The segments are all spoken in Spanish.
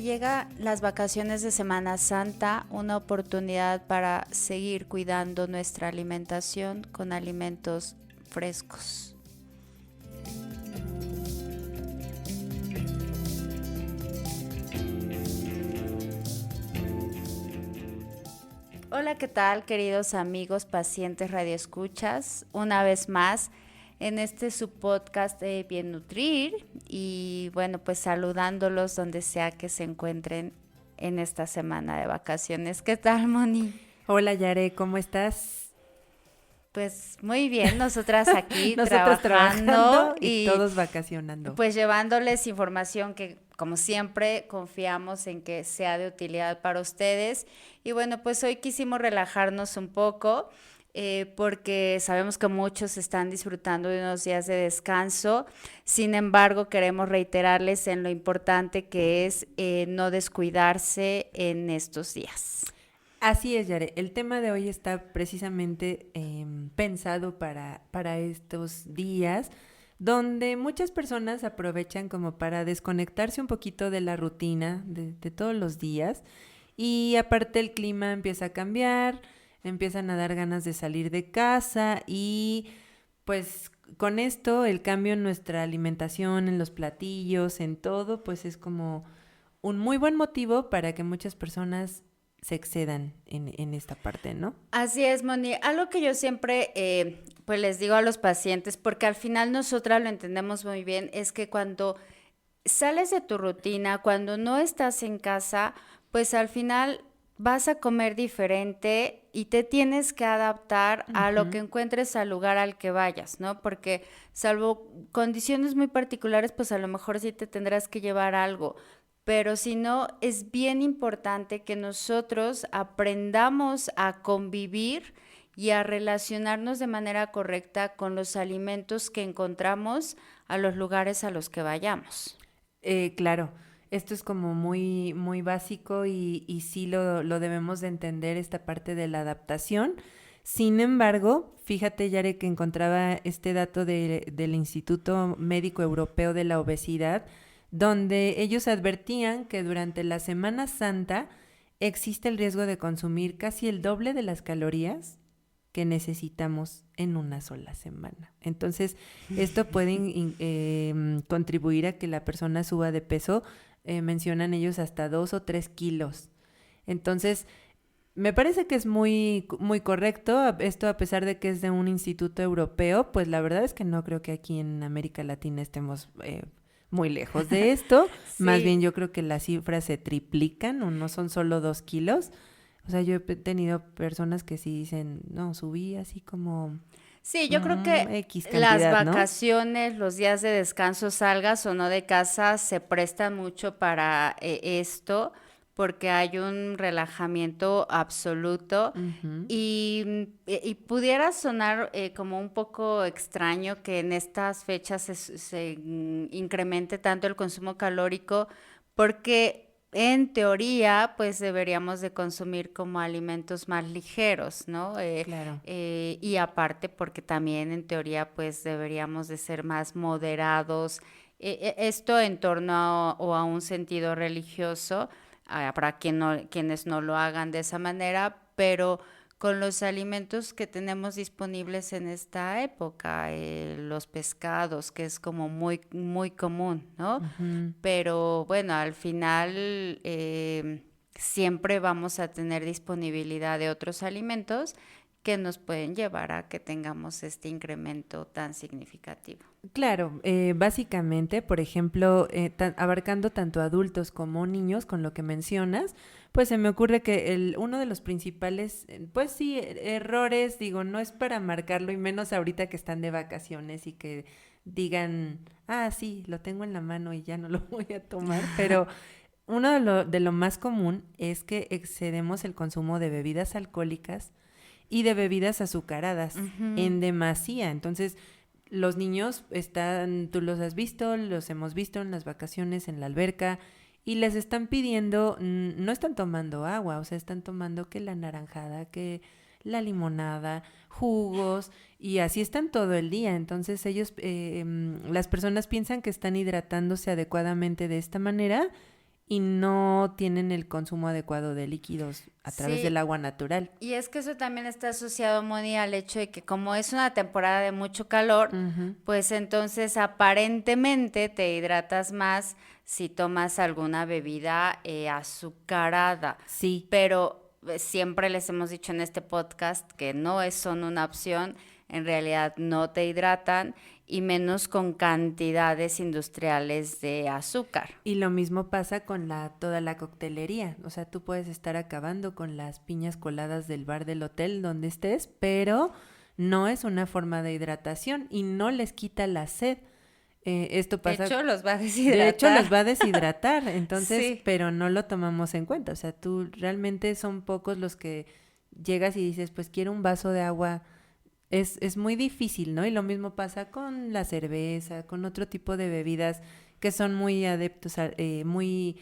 llega las vacaciones de Semana Santa, una oportunidad para seguir cuidando nuestra alimentación con alimentos frescos. Hola, ¿qué tal, queridos amigos, pacientes, radioescuchas? Una vez más en este su podcast de Bien Nutrir y bueno, pues saludándolos donde sea que se encuentren en esta semana de vacaciones. ¿Qué tal, Moni? Hola, Yare, ¿cómo estás? Pues muy bien, nosotras aquí Nosotros trabajando trabajando y todos vacacionando. pues llevándoles información que como siempre confiamos en que sea de utilidad para ustedes. Y bueno, pues hoy quisimos relajarnos un poco porque sabemos que muchos están disfrutando de unos días de descanso. Sin embargo, queremos reiterarles en lo importante que es no descuidarse en estos días. Así es, Yare. El tema de hoy está precisamente pensado para estos días, donde muchas personas aprovechan como para desconectarse un poquito de la rutina de todos los días. Y aparte el clima empieza a cambiar, empiezan a dar ganas de salir de casa y pues con esto el cambio en nuestra alimentación, en los platillos, en todo, pues es como un muy buen motivo para que muchas personas se excedan en esta parte, ¿no? Así es, Moni. Algo que yo siempre pues les digo a los pacientes, porque al final nosotras lo entendemos muy bien, es que cuando sales de tu rutina, cuando no estás en casa, pues al final vas a comer diferente y te tienes que adaptar a lo que Ujú. encuentres al lugar al que vayas, ¿no? Porque salvo condiciones muy particulares, pues a lo mejor sí te tendrás que llevar algo. Pero si no, es bien importante que nosotros aprendamos a convivir y a relacionarnos de manera correcta con los alimentos que encontramos a los lugares a los que vayamos. Claro, esto es como muy, muy básico y sí lo debemos de entender esta parte de la adaptación. Sin embargo, fíjate, Yare, que encontraba este dato del Instituto Médico Europeo de la Obesidad, donde ellos advertían que durante la Semana Santa existe el riesgo de consumir casi el doble de las calorías que necesitamos en una sola semana. Entonces, esto puede contribuir a que la persona suba de peso, mencionan ellos hasta 2 o 3 kilos. Entonces, me parece que es muy, muy correcto. Esto, a pesar de que es de un instituto europeo, pues la verdad es que no creo que aquí en América Latina estemos muy lejos de esto. Más bien Sí, yo creo que las cifras se triplican o no son solo 2 kilos. O sea, yo he tenido personas que sí dicen, no, subí así como sí, yo creo que X las cantidad, ¿no? vacaciones, los días de descanso, salgas o no de casa, se prestan mucho para esto, porque hay un relajamiento absoluto Ujú. y pudiera sonar como un poco extraño que en estas fechas se incremente tanto el consumo calórico, porque en teoría, pues deberíamos de consumir como alimentos más ligeros, ¿no? Claro. Y aparte porque también en teoría pues deberíamos de ser más moderados. Esto en torno o a un sentido religioso, para quienes no lo hagan de esa manera, pero con los alimentos que tenemos disponibles en esta época, los pescados, que es como muy, muy común, ¿no? Ujú. Pero bueno, al final siempre vamos a tener disponibilidad de otros alimentos que nos pueden llevar a que tengamos este incremento tan significativo. Claro, básicamente, por ejemplo, abarcando tanto adultos como niños, con lo que mencionas, pues se me ocurre que uno de los principales, pues sí, errores, digo, no es para marcarlo y menos ahorita que están de vacaciones y que digan, ah, sí, lo tengo en la mano y ya no lo voy a tomar, pero uno de lo más común es que excedemos el consumo de bebidas alcohólicas y de bebidas azucaradas Ujú. en demasía. Entonces, los niños están, tú los has visto, los hemos visto en las vacaciones en la alberca y les están pidiendo, no están tomando agua, o sea, están tomando que la naranjada, que la limonada, jugos y así están todo el día. Entonces las personas piensan que están hidratándose adecuadamente de esta manera y no tienen el consumo adecuado de líquidos a través Sí, del agua natural. y es que eso también está asociado, Moni, al hecho de que como es una temporada de mucho calor, Ujú. pues entonces aparentemente te hidratas más si tomas alguna bebida azucarada. Sí, Pero siempre les hemos dicho en este podcast que no son una opción, en realidad no te hidratan y menos con cantidades industriales de azúcar. y lo mismo pasa con toda la coctelería. O sea, tú puedes estar acabando con las piñas coladas del bar del hotel donde estés, pero no es una forma de hidratación y no les quita la sed. Esto De pasa, hecho, los va a de hecho los va deshidratar. a deshidratar, entonces, Sí. pero no lo tomamos en cuenta. O sea, tú realmente son pocos los que llegas y dices, pues quiero un vaso de agua. Es muy difícil, ¿no? Y lo mismo pasa con la cerveza, con otro tipo de bebidas que son muy adeptos, muy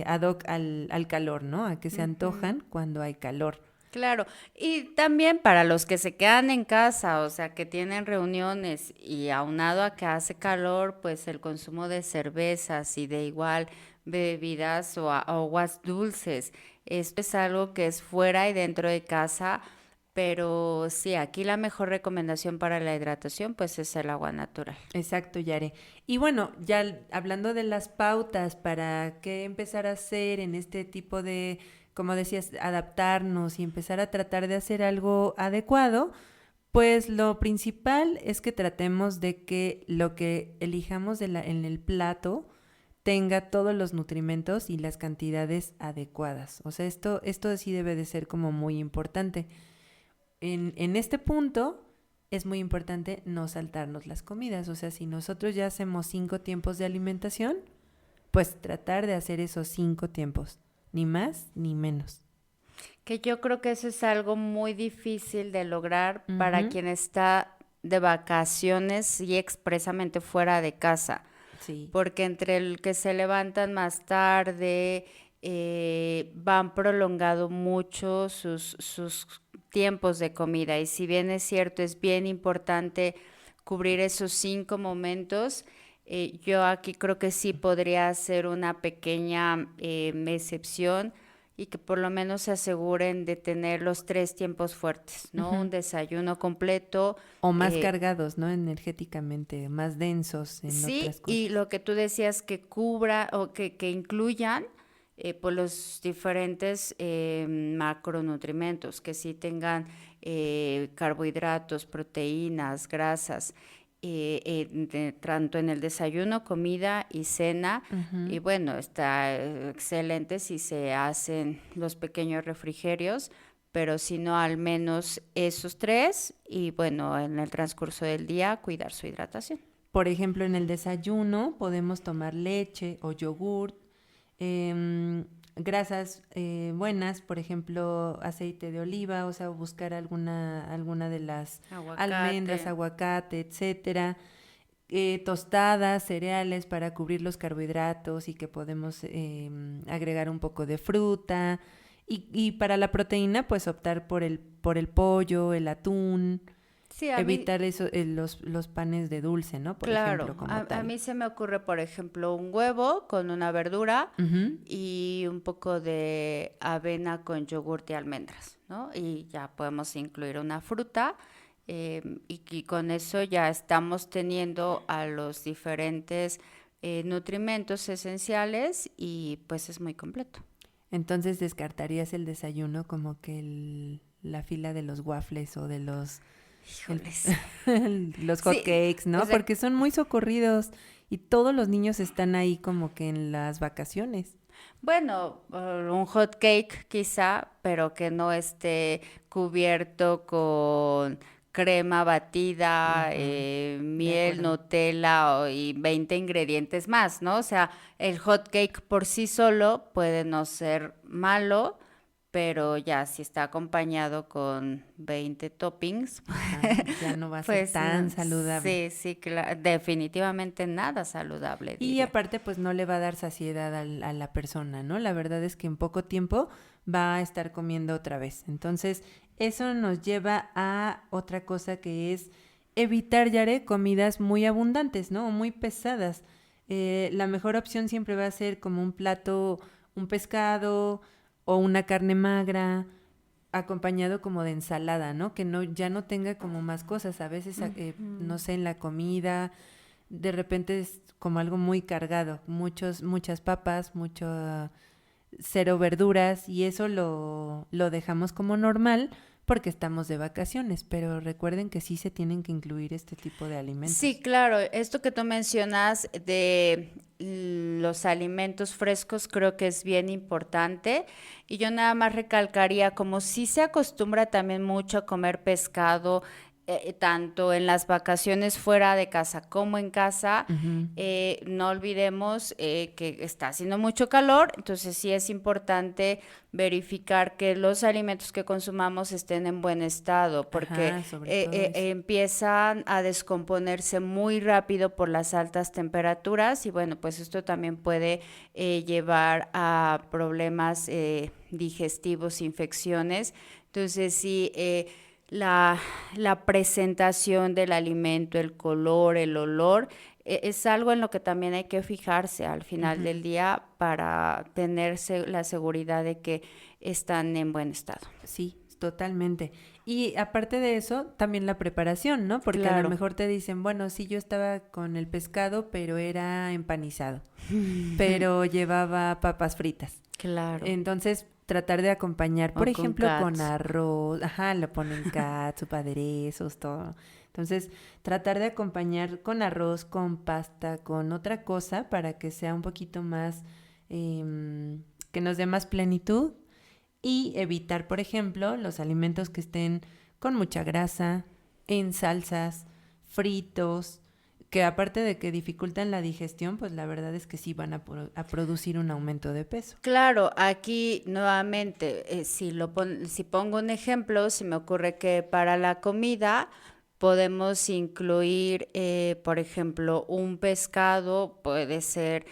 ad hoc al calor, ¿no? A que se Ujú. antojan cuando hay calor. Claro, y también para los que se quedan en casa, o sea, que tienen reuniones y aunado a que hace calor, pues el consumo de cervezas y de igual bebidas o aguas dulces. Esto es algo que es fuera y dentro de casa, pero sí, aquí la mejor recomendación para la hidratación, pues es el agua natural. Exacto, Yare. Y bueno, ya hablando de las pautas para qué empezar a hacer en este tipo de, como decías, adaptarnos y empezar a tratar de hacer algo adecuado, pues lo principal es que tratemos de que lo que elijamos en el plato tenga todos los nutrimentos y las cantidades adecuadas. O sea, esto sí debe de ser como muy importante. En este punto es muy importante no saltarnos las comidas. O sea, si nosotros ya hacemos 5 tiempos de alimentación, pues tratar de hacer esos 5 tiempos, ni más ni menos. Que yo creo que eso es algo muy difícil de lograr para Ujú. quien está de vacaciones y expresamente fuera de casa. Sí. Porque entre el que se levantan más tarde, van prolongando mucho sus tiempos de comida. Y si bien es cierto, es bien importante cubrir esos 5 momentos, yo aquí creo que sí podría hacer una pequeña excepción y que por lo menos se aseguren de tener los 3 tiempos fuertes, ¿no? Ujú. Un desayuno completo. O más eh, cargados, ¿no? Energéticamente, más densos en otras Sí, y cosas. lo que tú decías que cubra o que incluyan pues los diferentes macronutrimentos, que sí tengan carbohidratos, proteínas, grasas, tanto en el desayuno, comida y cena. Ujú. Y bueno, está excelente si se hacen los pequeños refrigerios, pero si no, al menos esos tres y bueno, en el transcurso del día cuidar su hidratación. Por ejemplo, en el desayuno podemos tomar leche o yogurt, grasas buenas, por ejemplo, aceite de oliva, o sea, buscar alguna de las Aguacate. almendras, aguacate, etcétera. Tostadas, cereales para cubrir los carbohidratos y que podemos agregar un poco de fruta. Y para la proteína, pues optar por el pollo, el atún, Sí, a mí, evitar los panes de dulce, ¿no? Por claro, ejemplo, como a tal. mí se me ocurre, por ejemplo, un huevo con una verdura Ujú. y un poco de avena con yogurt y almendras, ¿no? Y ya podemos incluir una fruta y con eso ya estamos teniendo a los diferentes nutrimentos esenciales y pues es muy completo. Entonces descartarías el desayuno como que la fila de los waffles o de el- Híjoles. los hot Sí, cakes, o ¿no? sea, Porque son muy socorridos y todos los niños están ahí como que en las vacaciones. bueno, un hot cake quizá, pero que no esté cubierto con crema batida, Ujú. De miel, acuerdo. Nutella y 20 ingredientes más, ¿no? O sea, el hot cake por sí solo puede no ser malo, pero ya si está acompañado con 20 toppings, Ajá, ya no va a ser pues tan saludable. sí, sí, definitivamente nada saludable, Y diría. aparte, pues no le va a dar saciedad a la persona, ¿no? La verdad es que en poco tiempo va a estar comiendo otra vez. Entonces, eso nos lleva a otra cosa que es evitar, Yare, comidas muy abundantes, ¿no? O muy pesadas. La mejor opción siempre va a ser como un plato, un pescado o una carne magra, acompañado como de ensalada, ¿no? Que no, ya no tenga como más cosas. A veces, no sé, en la comida, de repente es como algo muy cargado, muchas papas, mucho cero verduras, y eso lo dejamos como normal porque estamos de vacaciones, pero recuerden que sí se tienen que incluir este tipo de Sí, alimentos. claro, esto que tú mencionas de los alimentos frescos creo que es bien importante y yo nada más recalcaría como si se acostumbra también mucho a comer pescado, tanto en las vacaciones fuera de casa como en casa, Ujú. no olvidemos que está haciendo mucho calor, entonces sí es importante verificar que los alimentos que consumamos estén en buen estado, porque Ajá, sobre todo eso. empiezan a descomponerse muy rápido por las altas temperaturas y bueno, pues esto también puede llevar a problemas digestivos, infecciones. Entonces sí, la, la presentación del alimento, el color, el olor, es algo en lo que también hay que fijarse al final Ujú. del día para tener la seguridad de que están en buen estado. Sí, totalmente. Y aparte de eso, también la preparación, ¿no? Porque a lo Claro. mejor te dicen, bueno, sí, yo estaba con el pescado, pero era empanizado, pero llevaba papas fritas. Claro. Entonces, tratar de acompañar, O por con ejemplo, con cats. arroz, ajá, le ponen catsup, aderezos, todo. Entonces, tratar de acompañar con arroz, con pasta, con otra cosa para que sea un poquito más, que nos dé más plenitud, y evitar, por ejemplo, los alimentos que estén con mucha grasa, en salsas, fritos, que aparte de que dificultan la digestión, pues la verdad es que sí van a producir un aumento de peso. Claro, aquí nuevamente, si pongo un ejemplo, se me ocurre que para la comida podemos incluir, por ejemplo, un pescado, puede ser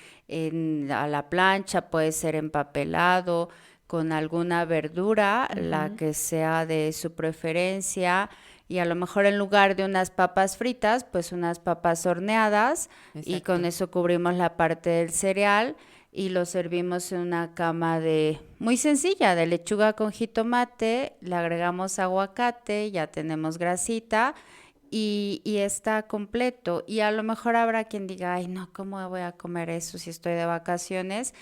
a la plancha, puede ser empapelado, con alguna verdura, la Ujú. que sea de su preferencia, y a lo mejor en lugar de unas papas fritas, pues unas papas horneadas, y con Exacto. eso cubrimos la parte del cereal y lo servimos en una cama de muy sencilla, de lechuga con jitomate, le agregamos aguacate, ya tenemos grasita y está completo. Y a lo mejor habrá quien diga, ay, no, ¿cómo voy a comer eso si estoy de vacaciones?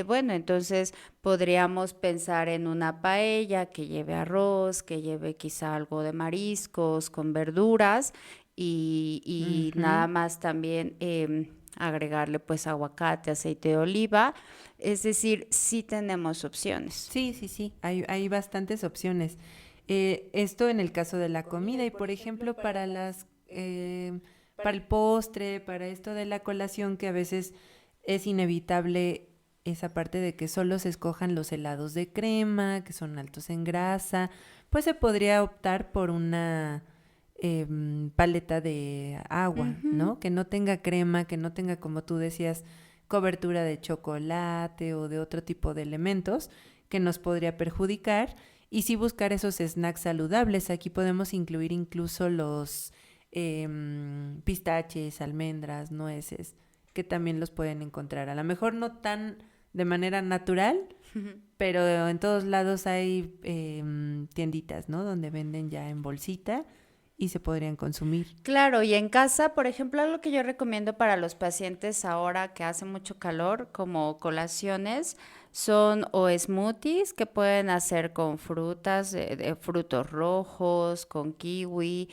Bueno, entonces podríamos pensar en una paella que lleve arroz, que lleve quizá algo de mariscos con verduras y nada Ujú. más también agregarle pues aguacate, aceite de oliva. Es decir, sí tenemos opciones. Sí, sí, sí, hay bastantes opciones. Esto en el caso de la comida y, por ejemplo, para el postre, para esto de la colación, que a veces es inevitable esa parte de que solo se escojan los helados de crema, que son altos en grasa, pues se podría optar por una paleta de agua, Ujú. ¿no? Que no tenga crema, que no tenga, como tú decías, cobertura de chocolate o de otro tipo de elementos que nos podría perjudicar, y sí buscar esos snacks saludables. Aquí podemos incluir incluso los pistaches, almendras, nueces, que también los pueden encontrar. A lo mejor no tan de manera natural, pero en todos lados hay tienditas, ¿no? Donde venden ya en bolsita y se podrían consumir. Claro, y en casa, por ejemplo, algo que yo recomiendo para los pacientes ahora que hace mucho calor, como colaciones, son o smoothies que pueden hacer con frutas, de frutos rojos, con kiwi,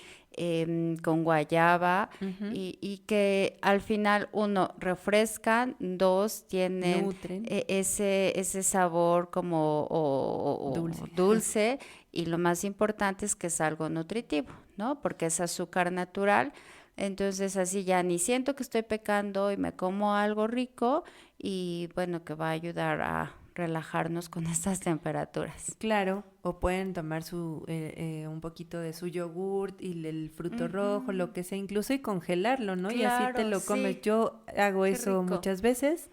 con guayaba, Ujú. y que al final, uno, refrescan, dos, tienen Nutren, ese sabor como o dulce. dulce, y lo más importante es que es algo nutritivo, ¿no? Porque es azúcar natural. Entonces así ya ni siento que estoy pecando y me como algo rico y bueno, que va a ayudar a relajarnos con estas temperaturas. Claro, o pueden tomar un poquito de su yogurt y el fruto rojo, lo Ujú. que sea, incluso y congelarlo, ¿no? Y así te Claro, lo comes. sí, Yo hago qué eso rico. muchas veces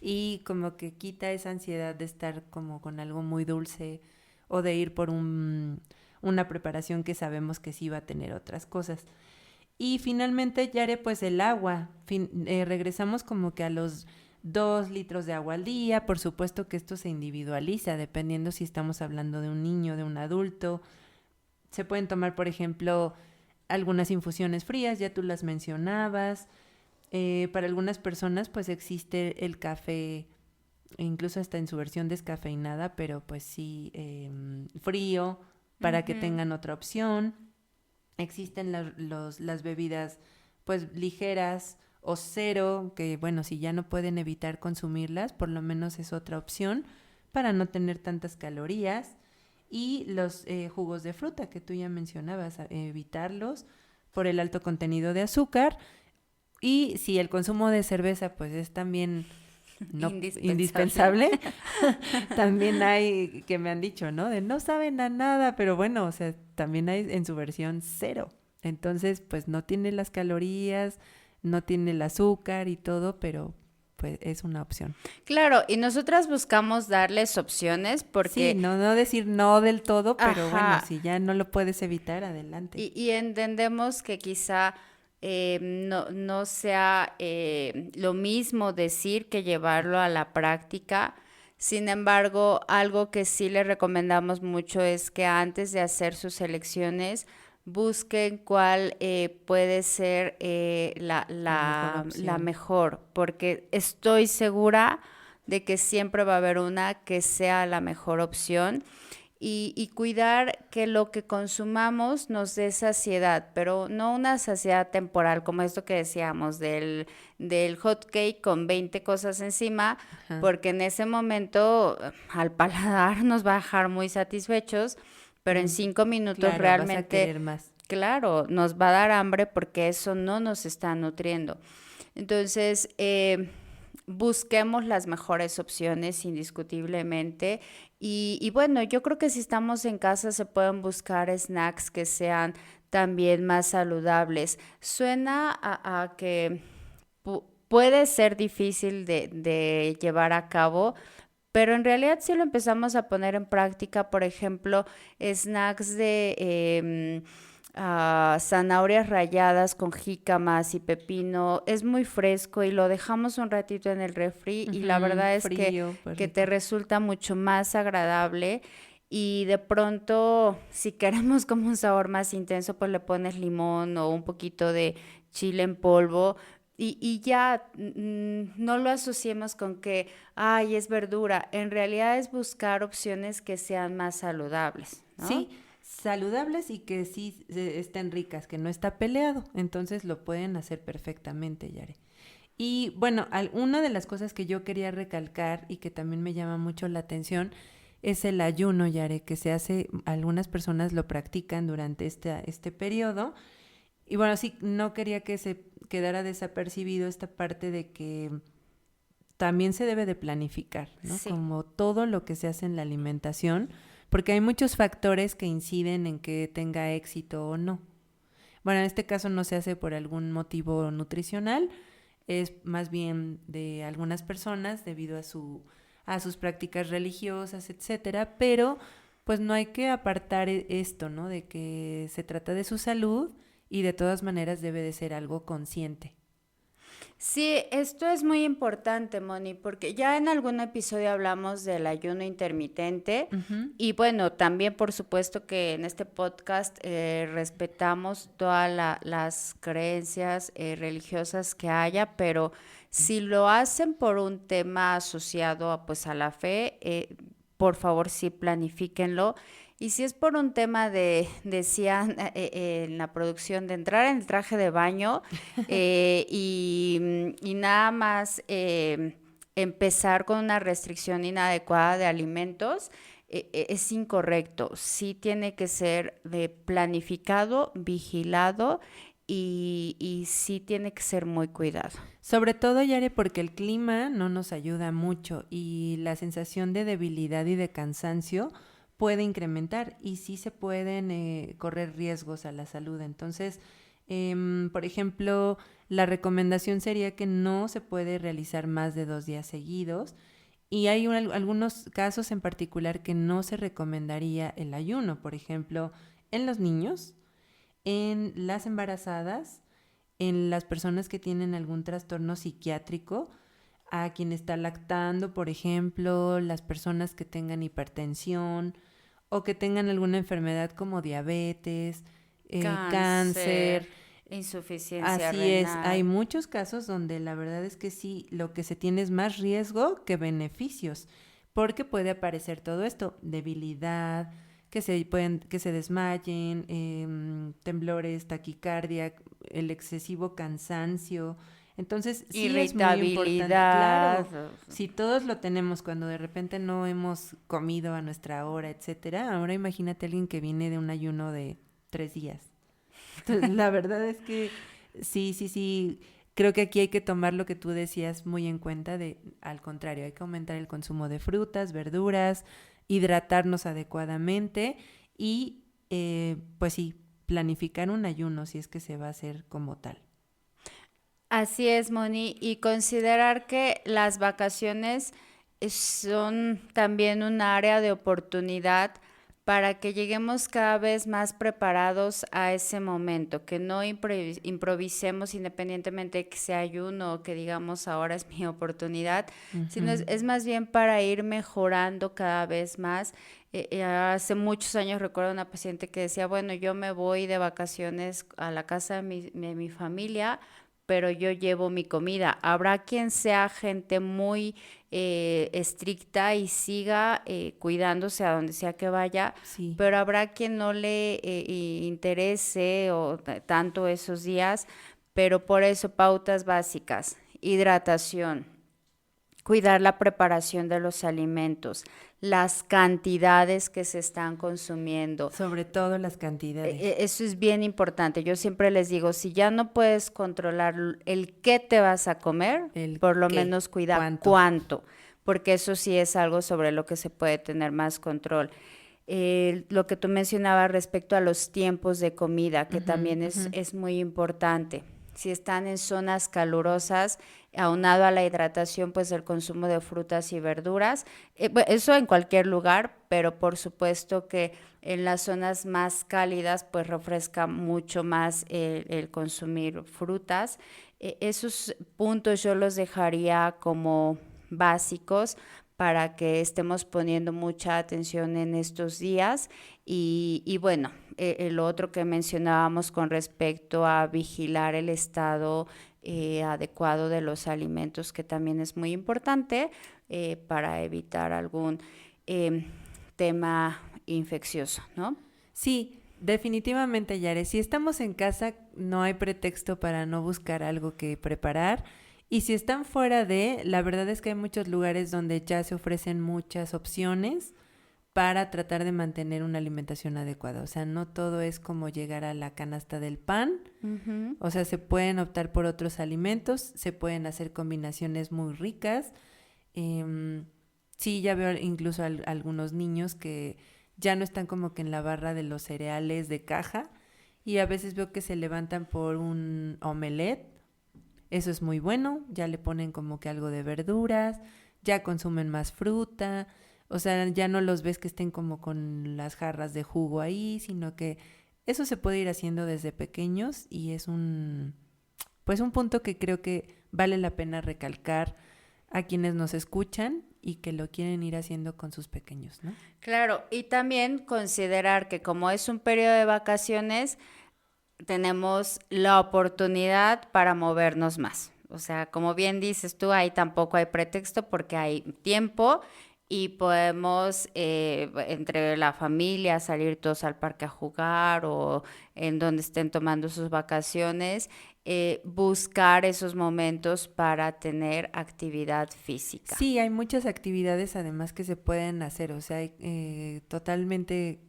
y como que quita esa ansiedad de estar como con algo muy dulce o de ir por una preparación que sabemos que sí va a tener otras cosas. Y finalmente, Yare, pues el agua. Regresamos como que a los 2 litros de agua al día. Por supuesto que esto se individualiza dependiendo si estamos hablando de un niño, de un adulto. Se pueden tomar, por ejemplo, algunas infusiones frías, ya tú las mencionabas. Para algunas personas pues existe el café, incluso hasta en su versión descafeinada, pero pues sí frío, para que Ujú. tengan otra opción. Existen las bebidas pues ligeras o cero, que bueno, si ya no pueden evitar consumirlas, por lo menos es otra opción para no tener tantas calorías. Y los jugos de fruta que tú ya mencionabas, evitarlos por el alto contenido de azúcar. Y si el consumo de cerveza pues es también no Indispensable. indispensable, también hay que me han dicho, ¿no? De no saben a nada, pero bueno, o sea, también hay en su versión cero. Entonces, pues no tiene las calorías, no tiene el azúcar y todo, pero pues es una opción. Claro, y nosotras buscamos darles opciones Sí, porque, no decir no del todo, pero bueno, ajá, si ya no lo puedes evitar, adelante. y entendemos que quizá no sea lo mismo decir que llevarlo a la práctica. Sin embargo, algo que sí le recomendamos mucho es que antes de hacer sus elecciones busquen cuál puede ser La mejor la opción. mejor, porque estoy segura de que siempre va a haber una que sea la mejor opción y cuidar que lo que consumamos nos dé saciedad, pero no una saciedad temporal, como esto que decíamos del hot cake con 20 cosas encima, Ajá, porque en ese momento al paladar nos va a dejar muy satisfechos, pero en pero 5 minutos claro, vas a realmente, querer más. claro, nos va a dar hambre porque eso no nos está nutriendo. Entonces, busquemos las mejores opciones indiscutiblemente. Y bueno, yo creo que si estamos en casa se pueden buscar snacks que sean también más saludables. Suena a que puede ser difícil de llevar a cabo, pero en realidad si lo empezamos a poner en práctica, por ejemplo, snacks de zanahorias ralladas con jícamas y pepino, es muy fresco y lo dejamos un ratito en el refri y la Ujú, verdad es frío, pues que te rico. resulta mucho más agradable. Y de pronto, si queremos como un sabor más intenso, pues le pones limón o un poquito de chile en polvo y ya no lo asociemos con que, ay, es verdura. En realidad es buscar opciones que sean más saludables, ¿no? Sí, saludables y que sí estén ricas, que no está peleado. Entonces lo pueden hacer perfectamente, Yare. Y bueno, una de las cosas que yo quería recalcar y que también me llama mucho la atención es el ayuno, Yare, que se hace, algunas personas lo practican durante este periodo. Y bueno, sí, no quería que se quedara desapercibido esta parte de que también se debe de planificar, ¿no? Sí. Como todo lo que se hace en la alimentación, porque hay muchos factores que inciden en que tenga éxito o no. Bueno, en este caso no se hace por algún motivo nutricional, es más bien de algunas personas debido a sus prácticas religiosas, etcétera, pero pues no hay que apartar esto, ¿no? De que se trata de su salud y de todas maneras debe de ser algo consciente. Sí, esto es muy importante, Moni, porque ya en algún episodio hablamos del ayuno intermitente Ujú. y bueno, también por supuesto que en este podcast respetamos todas las creencias religiosas que haya, pero si lo hacen por un tema asociado a, pues, a la fe, por favor sí planifíquenlo. Y si es por un tema decían en la producción, de entrar en el traje de baño, y nada más empezar con una restricción inadecuada de alimentos, es incorrecto. Sí tiene que ser planificado, vigilado y sí tiene que ser muy cuidado. Sobre todo, Yare, porque el clima no nos ayuda mucho y la sensación de debilidad y de cansancio puede incrementar y sí se pueden correr riesgos a la salud. Entonces, por ejemplo, la recomendación sería que no se puede realizar más de 2 días seguidos y hay algunos casos en particular que no se recomendaría el ayuno, por ejemplo, en los niños, en las embarazadas en las personas que tienen algún trastorno psiquiátrico, a quien está lactando, por ejemplo, las personas que tengan hipertensión o que tengan alguna enfermedad como diabetes, Cáncer, cáncer. insuficiencia Así es, hay renal. muchos casos donde la verdad es que sí, lo que se tiene es más riesgo que beneficios, porque puede aparecer todo esto, debilidad, que se desmayen, temblores, taquicardia, el excesivo cansancio. Entonces, sí es muy importante, Irritabilidad. claro, si todos lo tenemos cuando de repente no hemos comido a nuestra hora, etcétera, ahora imagínate a alguien que viene de un ayuno de 3 días. Entonces, la verdad es que sí, sí, sí, creo que aquí hay que tomar lo que tú decías muy en cuenta de, al contrario, hay que aumentar el consumo de frutas, verduras, hidratarnos adecuadamente y, pues sí, planificar un ayuno si es que se va a hacer como tal. Así es, Moni, y considerar que las vacaciones son también un área de oportunidad para que lleguemos cada vez más preparados a ese momento, que no improvisemos independientemente de que sea ayuno o que digamos ahora es mi oportunidad, sino Ujú. es más bien para ir mejorando cada vez más. Hace muchos años recuerdo una paciente que decía, bueno, yo me voy de vacaciones a la casa de mi familia, pero yo llevo mi comida. Habrá quien sea gente muy estricta y siga cuidándose a donde sea que vaya, Sí, pero habrá quien no le interese o tanto esos días, pero por eso pautas básicas, hidratación, cuidar la preparación de los alimentos, las cantidades que se están consumiendo. sobre todo las cantidades, Eso es bien importante. Yo siempre les digo, si ya no puedes controlar el qué te vas a comer, el por lo qué, menos cuida cuánto. cuánto, porque eso sí es algo sobre lo que se puede tener más control. Lo que tú mencionabas respecto a los tiempos de comida, que Ujú, también ujú. es muy importante. Si están en zonas calurosas, aunado a la hidratación, pues el consumo de frutas y verduras, eso en cualquier lugar, pero por supuesto que en las zonas más cálidas, pues refresca mucho más el consumir frutas. Esos puntos yo los dejaría como básicos para que estemos poniendo mucha atención en estos días. Y bueno, el otro que mencionábamos con respecto a vigilar el estado adecuado de los alimentos, que también es muy importante para evitar algún eh, tema infeccioso, ¿no? Sí, definitivamente, Yare. Si estamos en casa, no hay pretexto para no buscar algo que preparar. Y si están fuera de, la verdad es que hay muchos lugares donde ya se ofrecen muchas opciones para tratar de mantener una alimentación adecuada. O sea, no todo es como llegar a la canasta del pan. Ujú. O sea, se pueden optar por otros alimentos, se pueden hacer combinaciones muy ricas. Em, sí, ya veo incluso algunos niños que ya no están como que en la barra de los cereales de caja y a veces veo que se levantan por un omelette. Eso es muy bueno, ya le ponen como que algo de verduras, ya consumen más fruta, o sea, ya no los ves que estén como con las jarras de jugo ahí, sino que eso se puede ir haciendo desde pequeños y es pues un punto que creo que vale la pena recalcar a quienes nos escuchan y que lo quieren ir haciendo con sus pequeños, ¿no? Claro, y también considerar que como es un periodo de vacaciones, tenemos la oportunidad para movernos más. O sea, como bien dices tú, ahí tampoco hay pretexto porque hay tiempo y podemos entre la familia salir todos al parque a jugar o en donde estén tomando sus vacaciones, buscar esos momentos para tener actividad física. Sí, hay muchas actividades además que se pueden hacer, o sea, hay, totalmente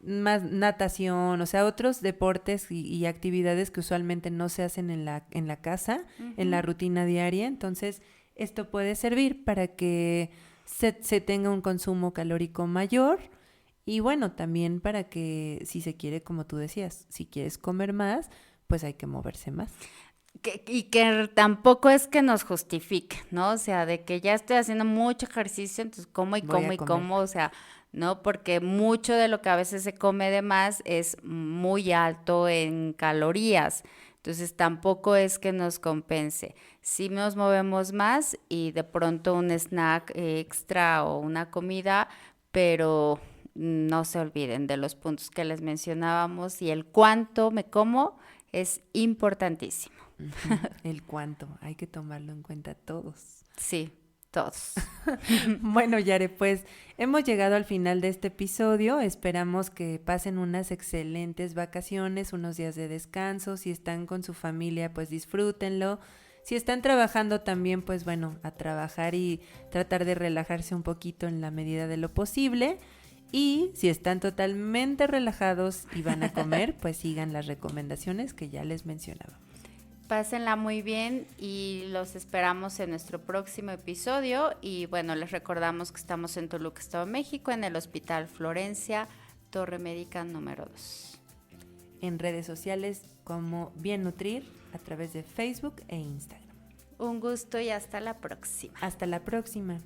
más natación, o sea, otros deportes y actividades que usualmente no se hacen en la casa, en la Ujú. rutina diaria. Entonces, esto puede servir para que se tenga un consumo calórico mayor y bueno, también para que si se quiere, como tú decías, si quieres comer más, pues hay que moverse más. Y que tampoco es que nos justifique, ¿no? O sea, de que ya estoy haciendo mucho ejercicio, entonces como y Voy como a y comer. como, o sea, ¿no? Porque mucho de lo que a veces se come de más es muy alto en calorías. Entonces tampoco es que nos compense. Si nos movemos más y de pronto un snack extra o una comida, pero no se olviden de los puntos que les mencionábamos y el cuánto me como es importantísimo. Ujú. El cuánto, hay que tomarlo en cuenta todos. Sí, todos. Bueno, Yare, pues hemos llegado al final de este episodio. Esperamos que pasen unas excelentes vacaciones, unos días de descanso. Si están con su familia, pues disfrútenlo. Si están trabajando también, pues bueno, a trabajar y tratar de relajarse un poquito en la medida de lo posible. Y si están totalmente relajados y van a comer, pues sigan las recomendaciones que ya les mencionaba. Pásenla muy bien y los esperamos en nuestro próximo episodio. Y bueno, les recordamos que estamos en Toluca, Estado de México, en el Hospital Florencia, Torre Médica número 2. En redes sociales como Bien Nutrir a través de Facebook e Instagram. Un gusto y hasta la próxima. Hasta la próxima.